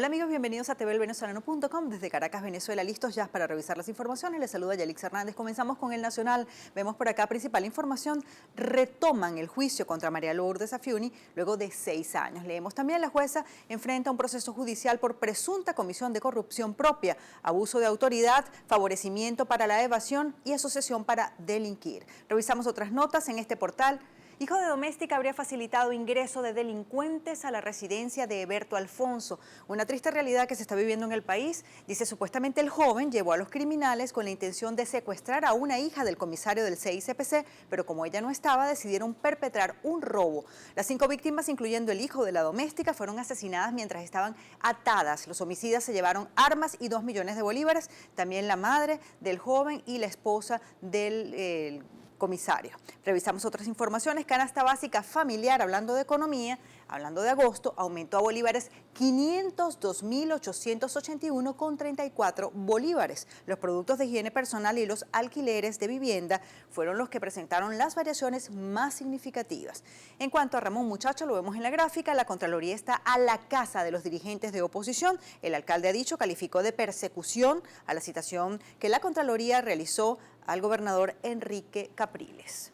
Hola amigos, bienvenidos a tvelvenezolano.com desde Caracas, Venezuela, listos ya para revisar las informaciones. Les saluda Yalix Hernández. Comenzamos con el Nacional. Vemos por acá principal información. Retoman el juicio contra María Lourdes Afiuni luego de 6 años. Leemos también la jueza enfrenta un proceso judicial por presunta comisión de corrupción propia, abuso de autoridad, favorecimiento para la evasión y asociación para delinquir. Revisamos otras notas en este portal. Hijo de doméstica habría facilitado ingreso de delincuentes a la residencia de Eberto Alfonso. Una triste realidad que se está viviendo en el país. Dice, supuestamente el joven llevó a los criminales con la intención de secuestrar a una hija del comisario del CICPC, pero como ella no estaba, decidieron perpetrar un robo. Las 5 víctimas, incluyendo el hijo de la doméstica, fueron asesinadas mientras estaban atadas. Los homicidas se llevaron armas y 2 millones de bolívares. También la madre del joven y la esposa del comisario. Revisamos otras informaciones. Canasta básica familiar, hablando de economía, hablando de agosto, aumentó a bolívares 502.881,34 bolívares. Los productos de higiene personal y los alquileres de vivienda fueron los que presentaron las variaciones más significativas. En cuanto a Ramón Muchacho, lo vemos en la gráfica, la Contraloría está a la casa de los dirigentes de oposición. El alcalde ha dicho, calificó de persecución a la citación que la Contraloría realizó al gobernador Enrique Capriles.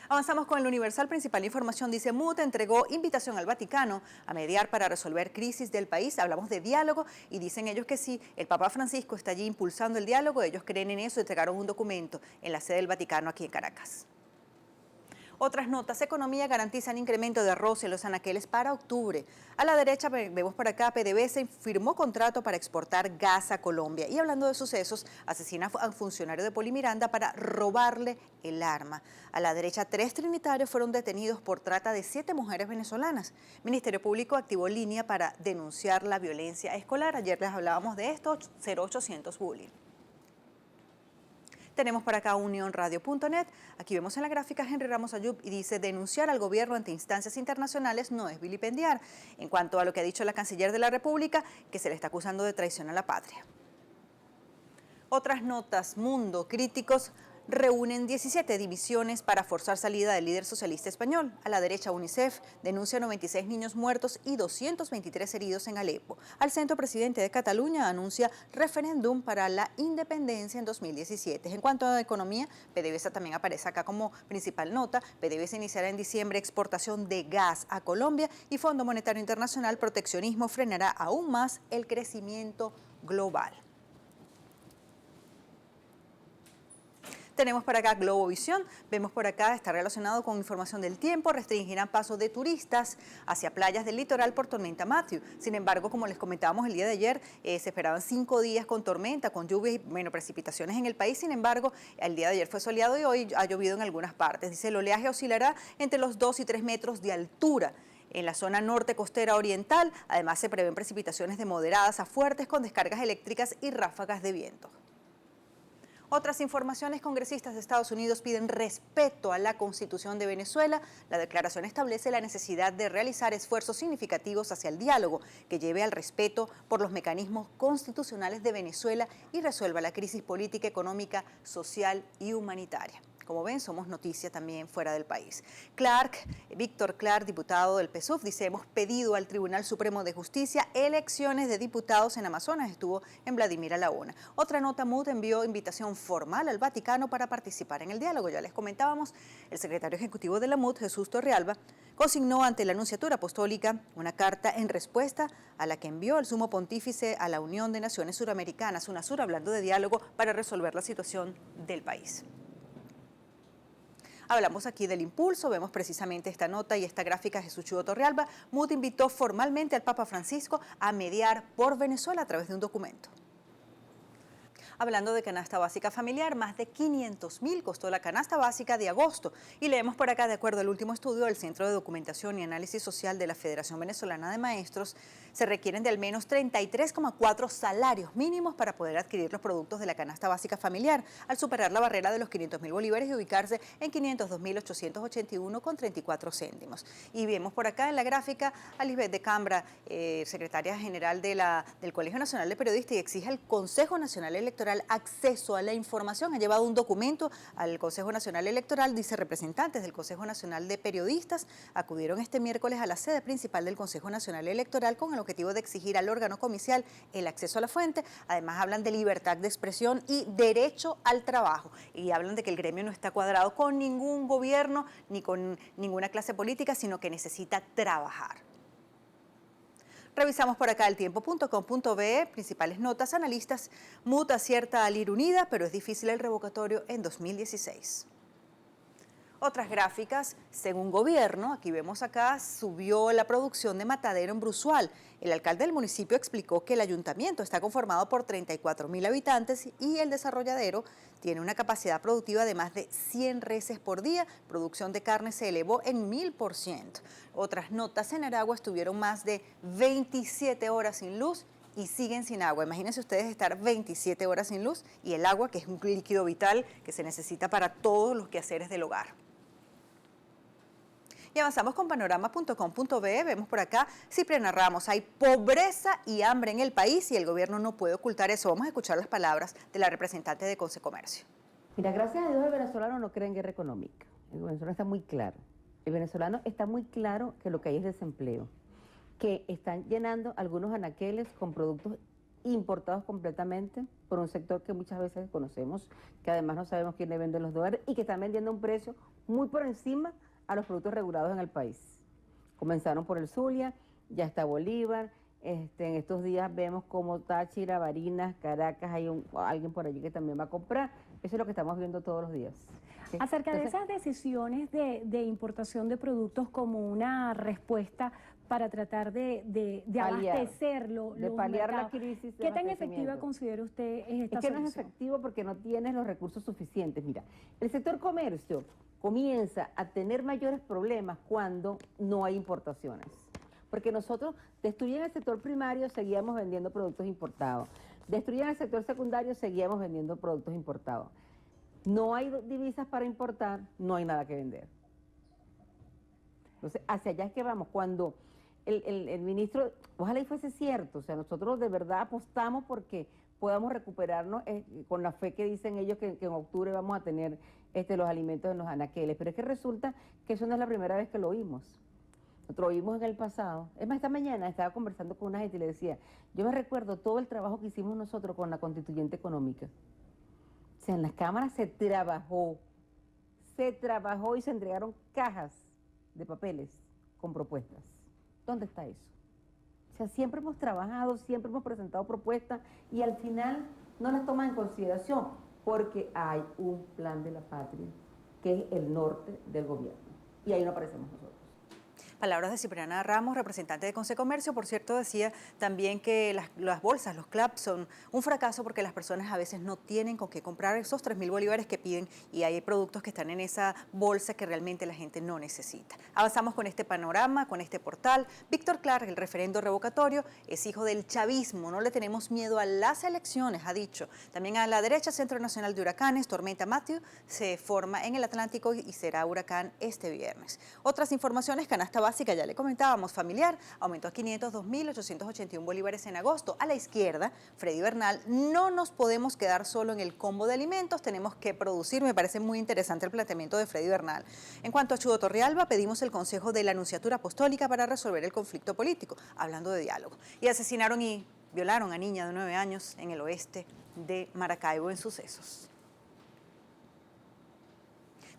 Avanzamos con el Universal. Principal información dice, MUD entregó invitación al Vaticano a mediar para resolver crisis del país. Hablamos de diálogo y dicen ellos que sí, el Papa Francisco está allí impulsando el diálogo, ellos creen en eso, entregaron un documento en la sede del Vaticano aquí en Caracas. Otras notas, economía garantizan incremento de arroz en los anaqueles para octubre. A la derecha vemos por acá, PDVSA firmó contrato para exportar gas a Colombia. Y hablando de sucesos, asesina a un funcionario de Polimiranda para robarle el arma. A la derecha, 3 trinitarios fueron detenidos por trata de 7 mujeres venezolanas. Ministerio Público activó línea para denunciar la violencia escolar. Ayer les hablábamos de esto, 0800 bullying. Tenemos por acá unionradio.net. Aquí vemos en la gráfica Henry Ramos Ayub y dice, denunciar al gobierno ante instancias internacionales no es vilipendiar. En cuanto a lo que ha dicho la canciller de la República, que se le está acusando de traición a la patria. Otras notas, Mundo, críticos reúnen 17 divisiones para forzar salida del líder socialista español. A la derecha, UNICEF denuncia 96 niños muertos y 223 heridos en Alepo. Al centro, presidente de Cataluña anuncia referéndum para la independencia en 2017. En cuanto a economía, PDVSA también aparece acá como principal nota. PDVSA iniciará en diciembre exportación de gas a Colombia y Fondo Monetario Internacional, proteccionismo frenará aún más el crecimiento global. Tenemos por acá Globovisión, vemos por acá, está relacionado con información del tiempo, restringirán paso de turistas hacia playas del litoral por tormenta Matthew. Sin embargo, como les comentábamos el día de ayer, se esperaban 5 días con tormenta, con lluvias y precipitaciones en el país. Sin embargo, el día de ayer fue soleado y hoy ha llovido en algunas partes. Dice, el oleaje oscilará entre los 2 y 3 metros de altura. En la zona norte costera oriental, además se prevén precipitaciones de moderadas a fuertes con descargas eléctricas y ráfagas de viento. Otras informaciones, congresistas de Estados Unidos piden respeto a la Constitución de Venezuela. La declaración establece la necesidad de realizar esfuerzos significativos hacia el diálogo que lleve al respeto por los mecanismos constitucionales de Venezuela y resuelva la crisis política, económica, social y humanitaria. Como ven, somos noticia también fuera del país. Víctor Clark, diputado del PSUV, dice, hemos pedido al Tribunal Supremo de Justicia elecciones de diputados en Amazonas. Estuvo en Vladimir Alabona. Otra nota, MUD envió invitación formal al Vaticano para participar en el diálogo. Ya les comentábamos, el secretario ejecutivo de la MUD, Jesús Torrealba, consignó ante la Nunciatura Apostólica una carta en respuesta a la que envió el Sumo Pontífice a la Unión de Naciones Suramericanas, UNASUR, hablando de diálogo para resolver la situación del país. Hablamos aquí del impulso, vemos precisamente esta nota y esta gráfica de Jesús Chivo Torrealba. MUD invitó formalmente al Papa Francisco a mediar por Venezuela a través de un documento. Hablando de canasta básica familiar, más de 500.000 costó la canasta básica de agosto. Y leemos por acá, de acuerdo al último estudio del Centro de Documentación y Análisis Social de la Federación Venezolana de Maestros, Se requieren de al menos 33,4 salarios mínimos para poder adquirir los productos de la canasta básica familiar, al superar la barrera de los 500.000 bolívares y ubicarse en 502.881,34 céntimos. Y vemos por acá en la gráfica a Lisbeth de Cambra, secretaria general del Colegio Nacional de Periodistas, y exige al Consejo Nacional Electoral acceso a la información. Ha llevado un documento al Consejo Nacional Electoral. Dice: representantes del Consejo Nacional de Periodistas acudieron este miércoles a la sede principal del Consejo Nacional Electoral con el objetivo de exigir al órgano comicial el acceso a la fuente. Además hablan de libertad de expresión y derecho al trabajo, y hablan de que el gremio no está cuadrado con ningún gobierno ni con ninguna clase política, sino que necesita trabajar. Revisamos por acá el tiempo.com.be, principales notas: analistas, MUT acierta al ir unida, pero es difícil el revocatorio en 2016. Otras gráficas, según gobierno, aquí vemos acá, subió la producción de matadero en Brusual. El alcalde del municipio explicó que el ayuntamiento está conformado por 34.000 habitantes y el desarrolladero tiene una capacidad productiva de más de 100 reses por día. Producción de carne se elevó en 1000%. Otras notas: en Aragua estuvieron más de 27 horas sin luz y siguen sin agua. Imagínense ustedes estar 27 horas sin luz y el agua, que es un líquido vital que se necesita para todos los quehaceres del hogar. Y avanzamos con panorama.com.be. Vemos por acá, Cipriana Ramos: hay pobreza y hambre en el país y el gobierno no puede ocultar eso. Vamos a escuchar las palabras de la representante de Consecomercio. Mira, gracias a Dios el venezolano no cree en guerra económica. El venezolano está muy claro. El venezolano está muy claro que lo que hay es desempleo, que están llenando algunos anaqueles con productos importados completamente por un sector que muchas veces desconocemos, que además no sabemos quién le vende los dólares y que están vendiendo a un precio muy por encima a los productos regulados en el país. Comenzaron por el Zulia, ya está Bolívar. En estos días vemos como Táchira, Barinas, Caracas, hay alguien por allí que también va a comprar. Eso es lo que estamos viendo todos los días. ¿Sí? Acerca de esas decisiones de importación de productos como una respuesta para tratar de abastecerlo, de paliar la crisis. ¿Qué tan efectiva considera usted esta solución? No es solución? efectivo porque no tienes los recursos suficientes. Mira, el sector comercio comienza a tener mayores problemas cuando no hay importaciones. Porque nosotros destruyen el sector primario, seguíamos vendiendo productos importados. Destruyen el sector secundario, seguíamos vendiendo productos importados. No hay divisas para importar, no hay nada que vender. Entonces, hacia allá es que vamos. Cuando el ministro, ojalá y fuese cierto, o sea, nosotros de verdad apostamos porque podamos recuperarnos con la fe que dicen ellos que en octubre vamos a tener los alimentos en los anaqueles. Pero es que resulta que eso no es la primera vez que lo oímos. Nosotros oímos en el pasado. Es más, esta mañana estaba conversando con una gente y le decía, yo me recuerdo todo el trabajo que hicimos nosotros con la constituyente económica. O sea, en las cámaras se trabajó y se entregaron cajas de papeles con propuestas. ¿Dónde está eso? O sea, siempre hemos trabajado, siempre hemos presentado propuestas y al final no las toman en consideración porque hay un plan de la patria que es el norte del gobierno y ahí no aparecemos nosotros. Palabras de Cipriana Ramos, representante de Consecomercio. Por cierto, decía también que las bolsas, los CLAP, son un fracaso porque las personas a veces no tienen con qué comprar esos 3.000 bolívares que piden y hay productos que están en esa bolsa que realmente la gente no necesita. Avanzamos con este panorama, con este portal. Víctor Clark, el referendo revocatorio, es hijo del chavismo. No le tenemos miedo a las elecciones, ha dicho. También a la derecha, Centro Nacional de Huracanes, tormenta Matthew, se forma en el Atlántico y será huracán este viernes. Otras informaciones: canasta básica, ya le comentábamos, familiar, aumentó a 502.881 bolívares en agosto. A la izquierda, Freddy Bernal: no nos podemos quedar solo en el combo de alimentos, tenemos que producir. Me parece muy interesante el planteamiento de Freddy Bernal. En cuanto a Chudo Torrealba, pedimos el consejo de la Nunciatura Apostólica para resolver el conflicto político, hablando de diálogo. Y asesinaron y violaron a niña de 9 años en el oeste de Maracaibo en sucesos.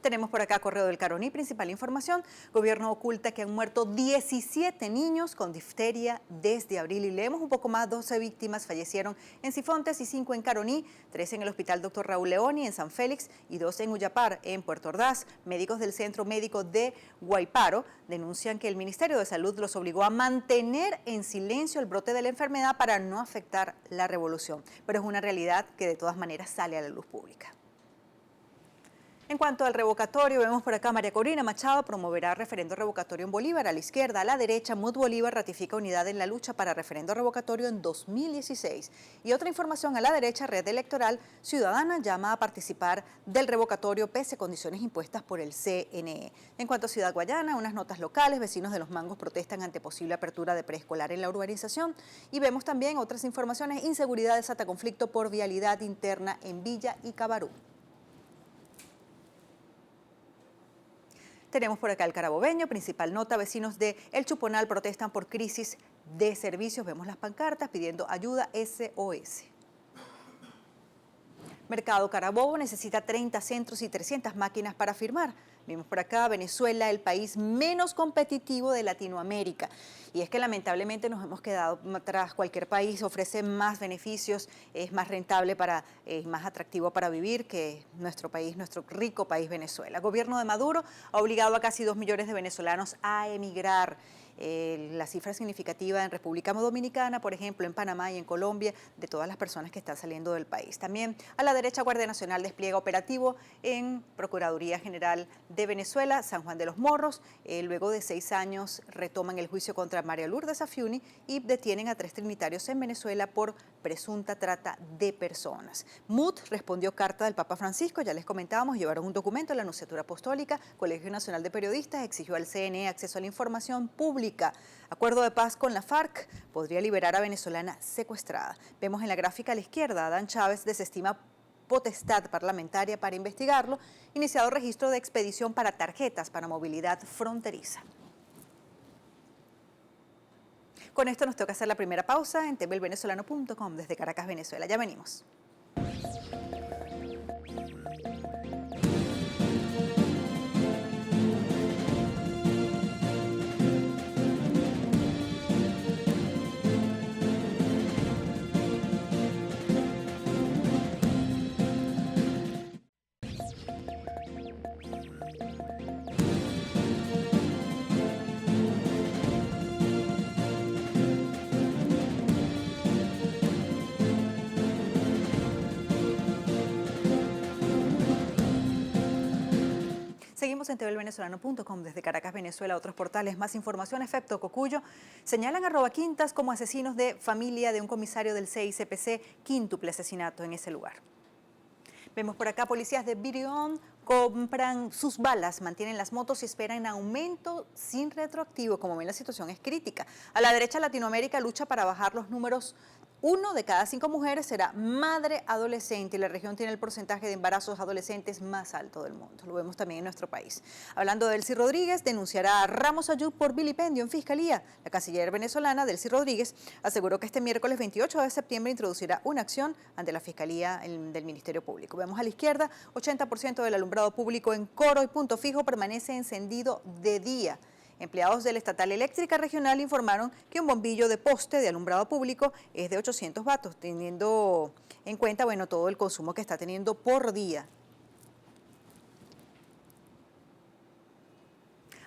Tenemos por acá Correo del Caroní, principal información: gobierno oculta que han muerto 17 niños con difteria desde abril. Y leemos un poco más: 12 víctimas fallecieron en Sifontes y 5 en Caroní, 3 en el Hospital Dr. Raúl Leoni en San Félix y 2 en Uyapar, en Puerto Ordaz. Médicos del Centro Médico de Guayparo denuncian que el Ministerio de Salud los obligó a mantener en silencio el brote de la enfermedad para no afectar la revolución. Pero es una realidad que de todas maneras sale a la luz pública. En cuanto al revocatorio, vemos por acá María Corina Machado promoverá referendo revocatorio en Bolívar. A la izquierda, a la derecha, MUD Bolívar ratifica unidad en la lucha para referendo revocatorio en 2016. Y otra información a la derecha, Red Electoral Ciudadana llama a participar del revocatorio pese a condiciones impuestas por el CNE. En cuanto a Ciudad Guayana, unas notas locales, vecinos de Los Mangos protestan ante posible apertura de preescolar en la urbanización. Y vemos también otras informaciones, inseguridad desata conflicto por vialidad interna en Villa y Cabarú. Tenemos por acá el Carabobeño, principal nota, vecinos de El Chuponal protestan por crisis de servicios. Vemos las pancartas pidiendo ayuda SOS. Mercado Carabobo necesita 30 centros y 300 máquinas para firmar. Vemos por acá Venezuela, el país menos competitivo de Latinoamérica. Y es que lamentablemente nos hemos quedado atrás. Cualquier país ofrece más beneficios, es más rentable, más atractivo para vivir que nuestro país, nuestro rico país Venezuela. El gobierno de Maduro ha obligado a casi 2 millones de venezolanos a emigrar. La cifra significativa en República Dominicana, por ejemplo, en Panamá y en Colombia, de todas las personas que están saliendo del país. También a la derecha, Guardia Nacional despliega operativo en Procuraduría General de Venezuela, San Juan de los Morros. Luego de 6 años retoman el juicio contra María Lourdes Afiuni y detienen a 3 trinitarios en Venezuela por presunta trata de personas. MUD respondió carta del Papa Francisco, ya les comentábamos, llevaron un documento a la Nunciatura Apostólica, Colegio Nacional de Periodistas exigió al CNE acceso a la información pública. Acuerdo de paz con la FARC podría liberar a venezolana secuestrada. Vemos en la gráfica a la izquierda, Adán Chávez desestima potestad parlamentaria para investigarlo, iniciado registro de expedición para tarjetas para movilidad fronteriza. Con esto nos toca hacer la primera pausa en tvelvenezolano.com desde Caracas, Venezuela. Ya venimos. Seguimos en tvelvenezolano.com desde Caracas, Venezuela. Otros portales, más información. Efecto Cocuyo señalan a Quintas como asesinos de familia de un comisario del CICPC, quíntuple asesinato en ese lugar. Vemos por acá policías de Birión compran sus balas, mantienen las motos y esperan aumento sin retroactivo. Como ven, la situación es crítica. A la derecha, Latinoamérica lucha para bajar los números. 1 de cada 5 mujeres será madre adolescente y la región tiene el porcentaje de embarazos adolescentes más alto del mundo. Lo vemos también en nuestro país. Hablando de Delcy Rodríguez, denunciará a Ramos Ayub por vilipendio en Fiscalía. La canciller venezolana Delcy Rodríguez aseguró que este miércoles 28 de septiembre introducirá una acción ante la Fiscalía del Ministerio Público. Vemos a la izquierda, 80% del alumbrado público en Coro y Punto Fijo permanece encendido de día. Empleados de la Estatal Eléctrica Regional informaron que un bombillo de poste de alumbrado público es de 800 vatios, teniendo en cuenta, todo el consumo que está teniendo por día.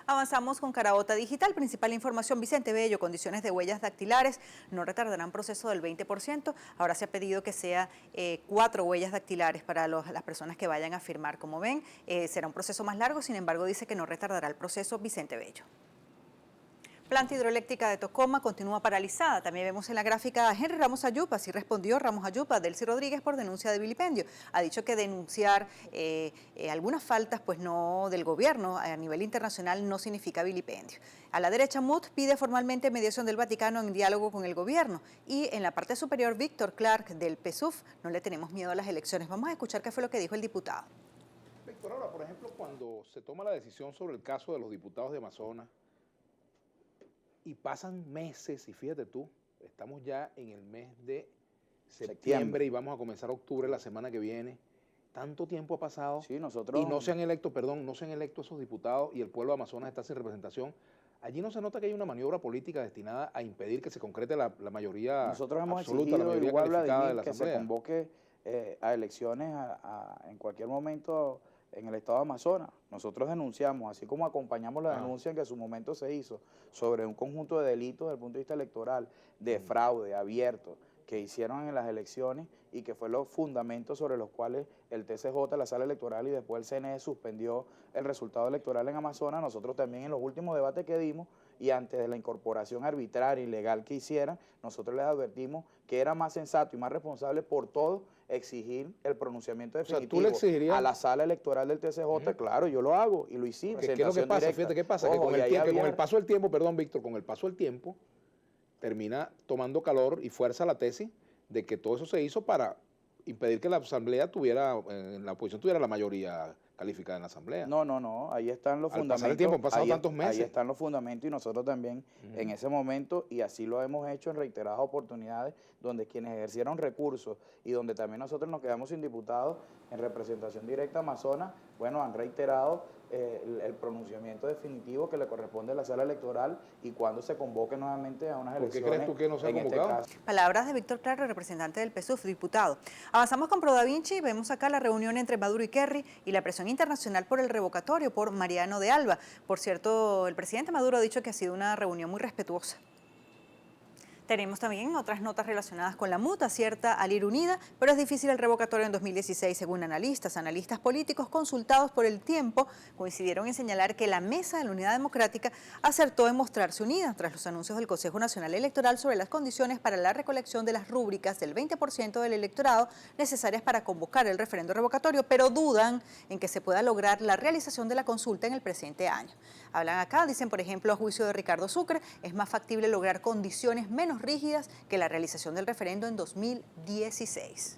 Avanzamos con Caraota Digital, principal información, Vicente Bello, condiciones de huellas dactilares, no retardarán proceso del 20%, ahora se ha pedido que sea 4 huellas dactilares para las personas que vayan a firmar. Como ven, será un proceso más largo, sin embargo dice que no retardará el proceso Vicente Bello. Planta hidroeléctrica de Tocoma continúa paralizada. También vemos en la gráfica a Henry Ramos Ayup, así respondió Ramos Ayup a Delcy Rodríguez por denuncia de vilipendio. Ha dicho que denunciar algunas faltas no del gobierno a nivel internacional no significa vilipendio. A la derecha, MUD pide formalmente mediación del Vaticano en diálogo con el gobierno. Y en la parte superior, Víctor Clark del PSUV, no le tenemos miedo a las elecciones. Vamos a escuchar qué fue lo que dijo el diputado. Víctor, ahora, por ejemplo, cuando se toma la decisión sobre el caso de los diputados de Amazonas, y pasan meses, y fíjate tú, estamos ya en el mes de septiembre y vamos a comenzar octubre la semana que viene. Tanto tiempo ha pasado y no se han electo esos diputados y el pueblo de Amazonas está sin representación. Allí no se nota que hay una maniobra política destinada a impedir que se concrete la mayoría Nosotros hemos absoluta, la mayoría igual, calificada de la que Asamblea. se convoque a elecciones en cualquier momento en el estado de Amazonas. Nosotros denunciamos, así como acompañamos la denuncia que en su momento se hizo sobre un conjunto de delitos desde el punto de vista electoral, de fraude abierto, que hicieron en las elecciones y que fue los fundamentos sobre los cuales el TCJ, la sala electoral y después el CNE suspendió el resultado electoral en Amazonas. Nosotros también en los últimos debates que dimos y antes de la incorporación arbitraria y ilegal que hicieran, nosotros les advertimos que era más sensato y más responsable por todo exigir el pronunciamiento definitivo a la sala electoral del TCJ. Claro, yo lo hago y lo hicimos. ¿Qué es lo que pasa? Directa. Fíjate qué pasa, ojo, que con el paso del tiempo, perdón Víctor, con el paso del tiempo termina tomando calor y fuerza la tesis de que todo eso se hizo para impedir que la asamblea tuviera, la oposición tuviera la mayoría calificada en la asamblea. No, ahí están los fundamentos. Pasar el tiempo, han pasado tantos meses. Ahí están los fundamentos y nosotros también en ese momento, y así lo hemos hecho en reiteradas oportunidades, donde quienes ejercieron recursos y donde también nosotros nos quedamos sin diputados en representación directa a Amazonas, bueno, han reiterado el pronunciamiento definitivo que le corresponde a la sala electoral y cuando se convoque nuevamente a unas elecciones. ¿Por qué crees tú que no se ha convocado? Palabras de Víctor Claro, representante del PSUV, diputado. Avanzamos con ProDaVinci y vemos acá la reunión entre Maduro y Kerry y la presión internacional por el revocatorio por Mariano de Alba. Por cierto, el presidente Maduro ha dicho que ha sido una reunión muy respetuosa. Tenemos también otras notas relacionadas con la MUT, acierta Alir Unida, pero es difícil el revocatorio en 2016 según analistas. Analistas políticos consultados por El Tiempo coincidieron en señalar que la Mesa de la Unidad Democrática acertó en mostrarse unida tras los anuncios del Consejo Nacional Electoral sobre las condiciones para la recolección de las rúbricas del 20% del electorado necesarias para convocar el referendo revocatorio, pero dudan en que se pueda lograr la realización de la consulta en el presente año. Hablan acá, dicen por ejemplo a juicio de Ricardo Sucre, es más factible lograr condiciones menos rígidas que la realización del referendo en 2016.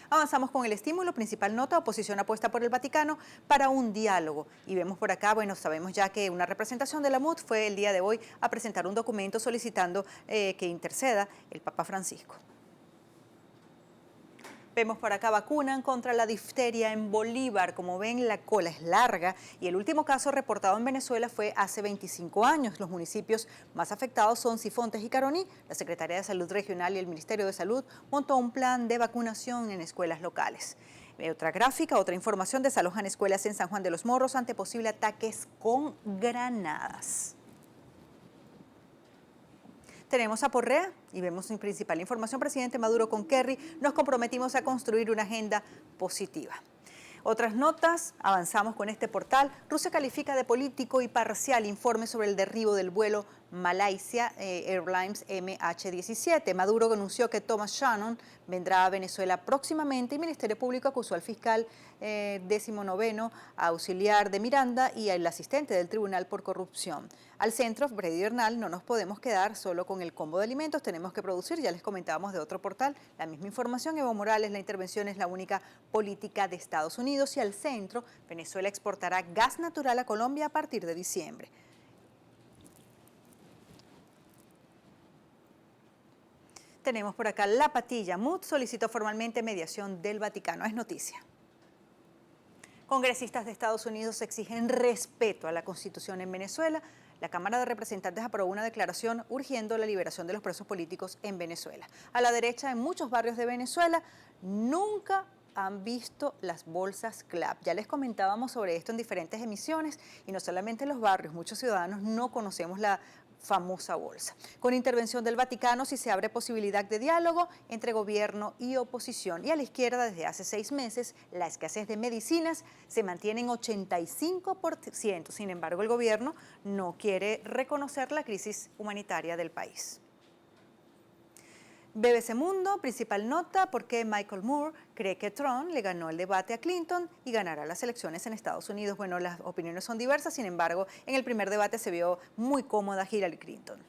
Avanzamos con el estímulo, principal nota, oposición apuesta por el Vaticano para un diálogo. Y vemos por acá, bueno, sabemos ya que una representación de la MUT fue el día de hoy a presentar un documento solicitando que interceda el Papa Francisco. Vemos por acá, vacunan contra la difteria en Bolívar. Como ven, la cola es larga y el último caso reportado en Venezuela fue hace 25 años. Los municipios más afectados son Sifontes y Caroní. La Secretaría de Salud Regional y el Ministerio de Salud montó un plan de vacunación en escuelas locales. Otra gráfica, otra información, desalojan escuelas en San Juan de los Morros ante posible ataques con granadas. Tenemos a Porrea y vemos en principal información, presidente Maduro con Kerry, nos comprometimos a construir una agenda positiva. Otras notas, avanzamos con este portal. Rusia califica de político y parcial informe sobre el derribo del vuelo Malaysia Airlines MH17. Maduro anunció que Thomas Shannon vendrá a Venezuela próximamente y el Ministerio Público acusó al fiscal 19º auxiliar de Miranda y al asistente del tribunal por corrupción. Al centro, Freddy Bernal, no nos podemos quedar solo con el combo de alimentos, tenemos que producir, ya les comentábamos de otro portal, la misma información. Evo Morales, la intervención es la única política de Estados Unidos. Y al centro, Venezuela exportará gas natural a Colombia a partir de diciembre. Tenemos por acá la patilla. MUT solicitó formalmente mediación del Vaticano. Es noticia. Congresistas de Estados Unidos exigen respeto a la Constitución en Venezuela. La Cámara de Representantes aprobó una declaración urgiendo la liberación de los presos políticos en Venezuela. A la derecha, en muchos barrios de Venezuela, nunca han visto las bolsas CLAP. Ya les comentábamos sobre esto en diferentes emisiones y no solamente en los barrios, muchos ciudadanos no conocemos la famosa bolsa. Con intervención del Vaticano, sí se abre posibilidad de diálogo entre gobierno y oposición. Y a la izquierda, desde hace 6 meses, la escasez de medicinas se mantiene en 85%. Sin embargo, el gobierno no quiere reconocer la crisis humanitaria del país. BBC Mundo, principal nota, porque Michael Moore cree que Trump le ganó el debate a Clinton y ganará las elecciones en Estados Unidos. Bueno, las opiniones son diversas, sin embargo, en el primer debate se vio muy cómoda Hillary Clinton.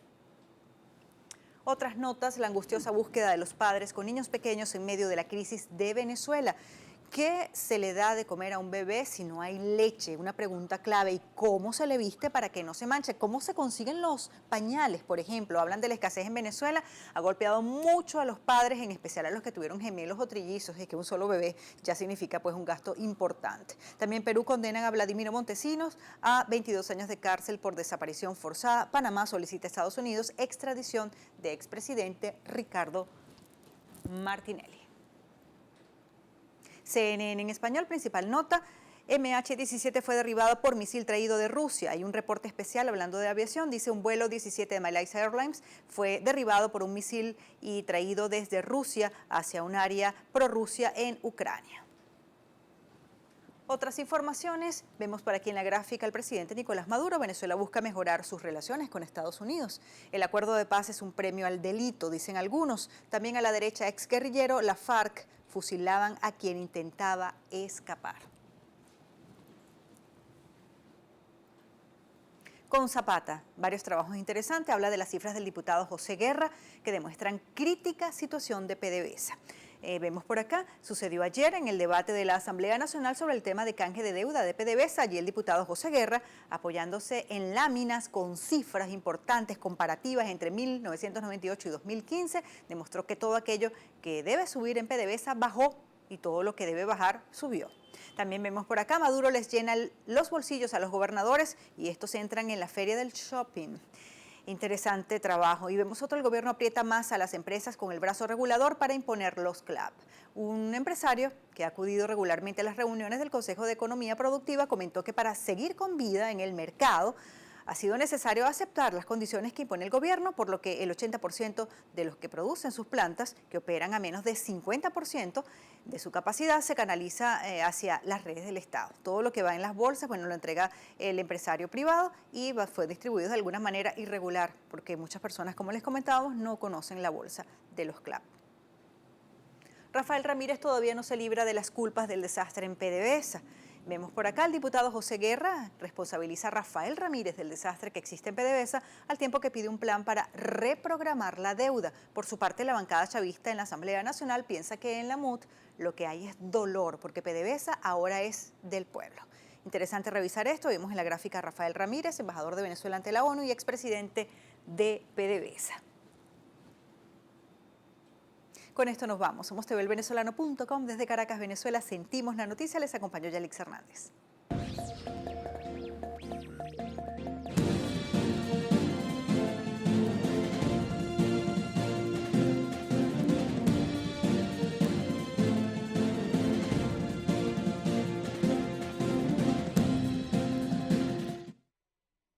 Otras notas, la angustiosa búsqueda de los padres con niños pequeños en medio de la crisis de Venezuela. ¿Qué se le da de comer a un bebé si no hay leche? Una pregunta clave. ¿Y cómo se le viste para que no se manche? ¿Cómo se consiguen los pañales, por ejemplo? Hablan de la escasez en Venezuela. Ha golpeado mucho a los padres, en especial a los que tuvieron gemelos o trillizos. Es que un solo bebé ya significa pues un gasto importante. También Perú condenan a Vladimiro Montesinos a 22 años de cárcel por desaparición forzada. Panamá solicita a Estados Unidos extradición de expresidente Ricardo Martinelli. CNN en español, principal nota, MH17 fue derribada por misil traído de Rusia. Hay un reporte especial hablando de aviación. Dice un vuelo 17 de Malaysia Airlines fue derribado por un misil y traído desde Rusia hacia un área prorrusia en Ucrania. Otras informaciones, vemos por aquí en la gráfica el presidente Nicolás Maduro. Venezuela busca mejorar sus relaciones con Estados Unidos. El acuerdo de paz es un premio al delito, dicen algunos. También a la derecha exguerrillero, la FARC, fusilaban a quien intentaba escapar. Con Zapata, varios trabajos interesantes, habla de las cifras del diputado José Guerra que demuestran crítica situación de PDVSA. Vemos por acá, sucedió ayer en el debate de la Asamblea Nacional sobre el tema de canje de deuda de PDVSA. Allí el diputado José Guerra, apoyándose en láminas con cifras importantes comparativas entre 1998 y 2015, demostró que todo aquello que debe subir en PDVSA bajó y todo lo que debe bajar subió. También vemos por acá, Maduro les llena los bolsillos a los gobernadores y estos entran en la feria del shopping. Interesante trabajo. Y vemos otro, el gobierno aprieta más a las empresas con el brazo regulador para imponer los CLAP. Un empresario que ha acudido regularmente a las reuniones del Consejo de Economía Productiva comentó que para seguir con vida en el mercado ha sido necesario aceptar las condiciones que impone el gobierno, por lo que el 80% de los que producen sus plantas, que operan a menos de 50% de su capacidad, se canaliza hacia las redes del Estado. Todo lo que va en las bolsas, bueno, lo entrega el empresario privado y fue distribuido de alguna manera irregular, porque muchas personas, como les comentábamos, no conocen la bolsa de los CLAP. Rafael Ramírez todavía no se libra de las culpas del desastre en PDVSA. Vemos por acá, el diputado José Guerra responsabiliza a Rafael Ramírez del desastre que existe en PDVSA, al tiempo que pide un plan para reprogramar la deuda. Por su parte, la bancada chavista en la Asamblea Nacional piensa que en la MUT lo que hay es dolor, porque PDVSA ahora es del pueblo. Interesante revisar esto. Vemos en la gráfica a Rafael Ramírez, embajador de Venezuela ante la ONU y expresidente de PDVSA. Con esto nos vamos. Somos tvelvenezolano.com. Desde Caracas, Venezuela, sentimos la noticia. Les acompañó Yalix Hernández.